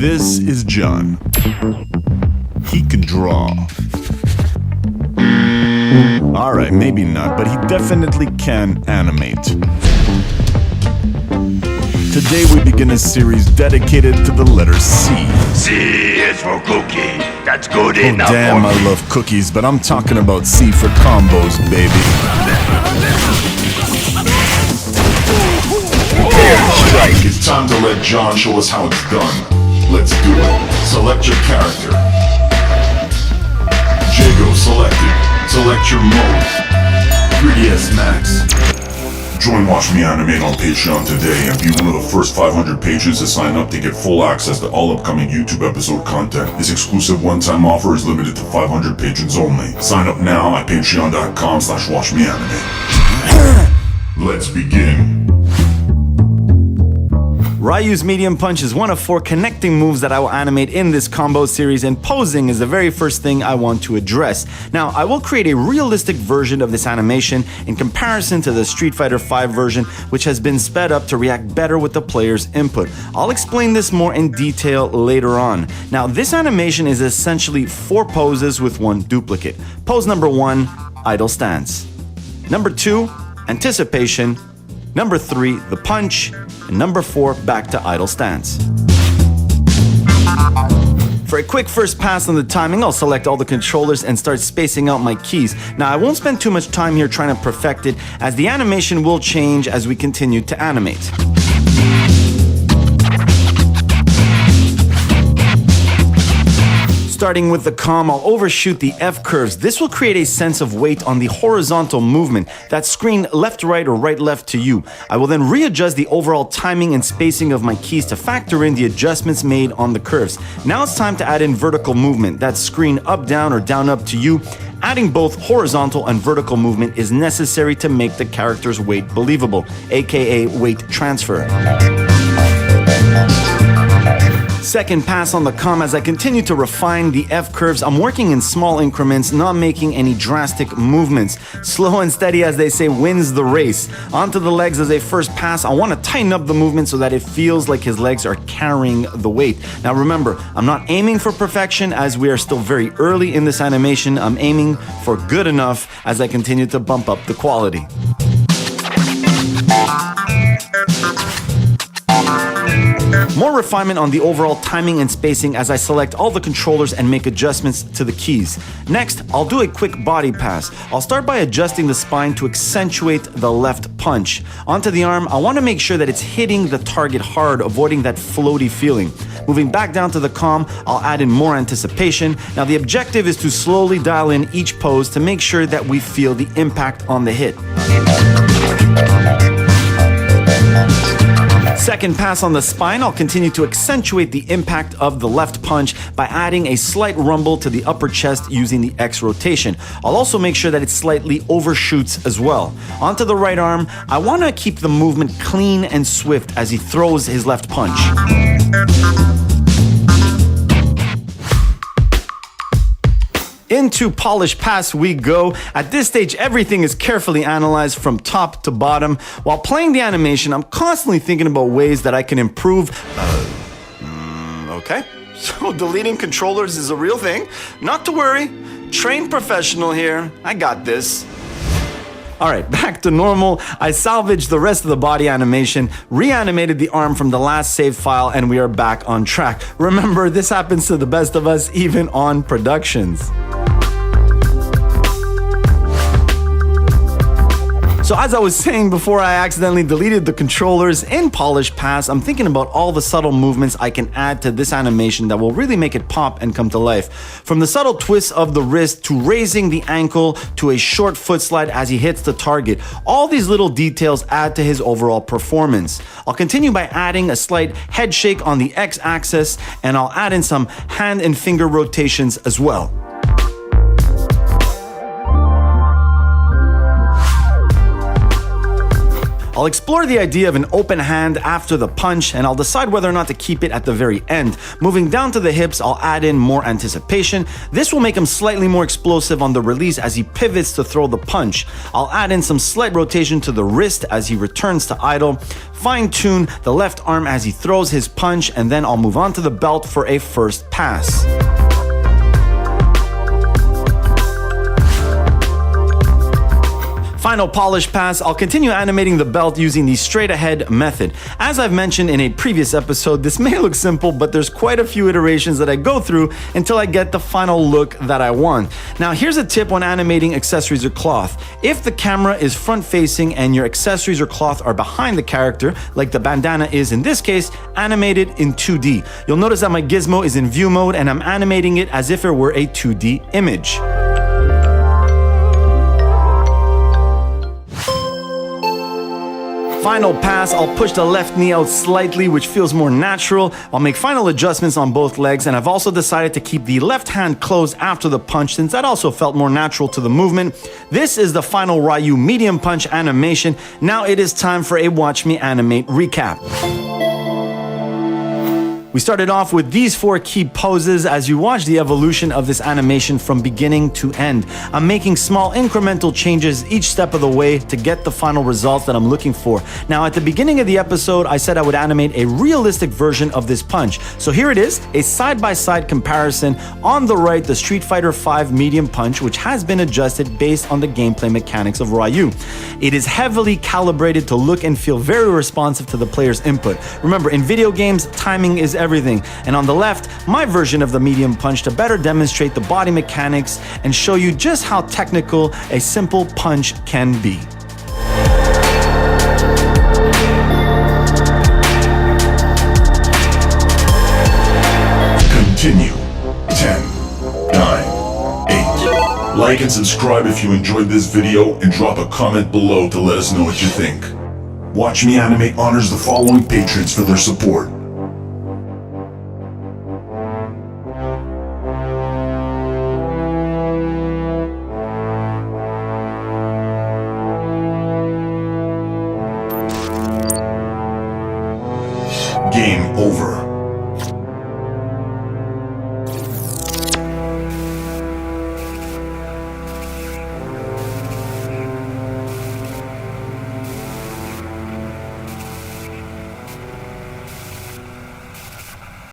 This is John. He can draw. Alright, maybe not, but he definitely can animate. Today we begin a series dedicated to the letter C. C is for cookie. That's good enough. Oh damn, I love cookies, but I'm talking about C for combos, baby. Prepare to strike. It's time to let John show us how it's done. Let's do it. Select your character. Jago selected. Select your mode. 3ds Max. Join Watch Me Animate on Patreon today and be one of the first 500 patrons to sign up to get full access to all upcoming YouTube episode content. This exclusive one-time offer is limited to 500 patrons only. Sign up now at patreon.com/watchmeanimate. Let's begin. Ryu's Medium Punch is one of 4 connecting moves that I will animate in this combo series, and posing is the very first thing I want to address. Now, I will create a realistic version of this animation in comparison to the Street Fighter V version, which has been sped up to react better with the player's input. I'll explain this more in detail later on. Now, this animation is essentially 4 poses with 1 duplicate. Pose number 1, idle stance. Number 2, anticipation. Number 3, the punch. And number 4, back to idle stance. For a quick first pass on the timing, I'll select all the controllers and start spacing out my keys. Now, I won't spend too much time here trying to perfect it, as the animation will change as we continue to animate. Starting with the COM, I'll overshoot the F curves. This will create a sense of weight on the horizontal movement, that screen left right or right left to you. I will then readjust the overall timing and spacing of my keys to factor in the adjustments made on the curves. Now it's time to add in vertical movement, that screen up down or down up to you. Adding both horizontal and vertical movement is necessary to make the character's weight believable, aka weight transfer. Second pass on the COM. As I continue to refine the F curves, I'm working in small increments, not making any drastic movements. Slow and steady, as they say, wins the race. Onto the legs as a first pass. I want to tighten up the movement so that it feels like his legs are carrying the weight. Now remember, I'm not aiming for perfection as we are still very early in this animation. I'm aiming for good enough as I continue to bump up the quality. More refinement on the overall timing and spacing as I select all the controllers and make adjustments to the keys. Next, I'll do a quick body pass. I'll start by adjusting the spine to accentuate the left punch. Onto the arm, I want to make sure that it's hitting the target hard, avoiding that floaty feeling. Moving back down to the COM, I'll add in more anticipation. Now the objective is to slowly dial in each pose to make sure that we feel the impact on the hit. Second pass on the spine, I'll continue to accentuate the impact of the left punch by adding a slight rumble to the upper chest using the X rotation. I'll also make sure that it slightly overshoots as well. Onto the right arm, I want to keep the movement clean and swift as he throws his left punch. Into polish pass we go. At this stage, everything is carefully analyzed from top to bottom. While playing the animation, I'm constantly thinking about ways that I can improve. Okay, so deleting controllers is a real thing. Not to worry, trained professional here. I got this. Alright, back to normal. I salvaged the rest of the body animation, reanimated the arm from the last save file, and we are back on track. Remember, this happens to the best of us, even on productions. So as I was saying before I accidentally deleted the controllers, in Polish Pass, I'm thinking about all the subtle movements I can add to this animation that will really make it pop and come to life. From the subtle twists of the wrist to raising the ankle to a short foot slide as he hits the target, all these little details add to his overall performance. I'll continue by adding a slight head shake on the X-axis, and I'll add in some hand and finger rotations as well. I'll explore the idea of an open hand after the punch, and I'll decide whether or not to keep it at the very end. Moving down to the hips, I'll add in more anticipation. This will make him slightly more explosive on the release as he pivots to throw the punch. I'll add in some slight rotation to the wrist as he returns to idle. Fine-tune the left arm as he throws his punch, and then I'll move on to the belt for a first pass. Final polish pass, I'll continue animating the belt using the straight ahead method. As I've mentioned in a previous episode, this may look simple, but there's quite a few iterations that I go through until I get the final look that I want. Now here's a tip when animating accessories or cloth. If the camera is front facing and your accessories or cloth are behind the character, like the bandana is in this case, animate it in 2D. You'll notice that my gizmo is in view mode and I'm animating it as if it were a 2D image. Final pass, I'll push the left knee out slightly, which feels more natural. I'll make final adjustments on both legs, and I've also decided to keep the left hand closed after the punch since that also felt more natural to the movement. This is the final Ryu Medium Punch animation. Now it is time for a Watch Me Animate recap. We started off with these 4 key poses as you watch the evolution of this animation from beginning to end. I'm making small incremental changes each step of the way to get the final results that I'm looking for. Now at the beginning of the episode, I said I would animate a realistic version of this punch. So here it is, a side-by-side comparison. On the right, the Street Fighter V Medium Punch, which has been adjusted based on the gameplay mechanics of Ryu. It is heavily calibrated to look and feel very responsive to the player's input. Remember, in video games, timing is everything. And on the left, my version of the medium punch to better demonstrate the body mechanics and show you just how technical a simple punch can be. Continue. 10, 9, 8. Like and subscribe if you enjoyed this video and drop a comment below to let us know what you think. Watch Me Animate honors the following patrons for their support. Game over.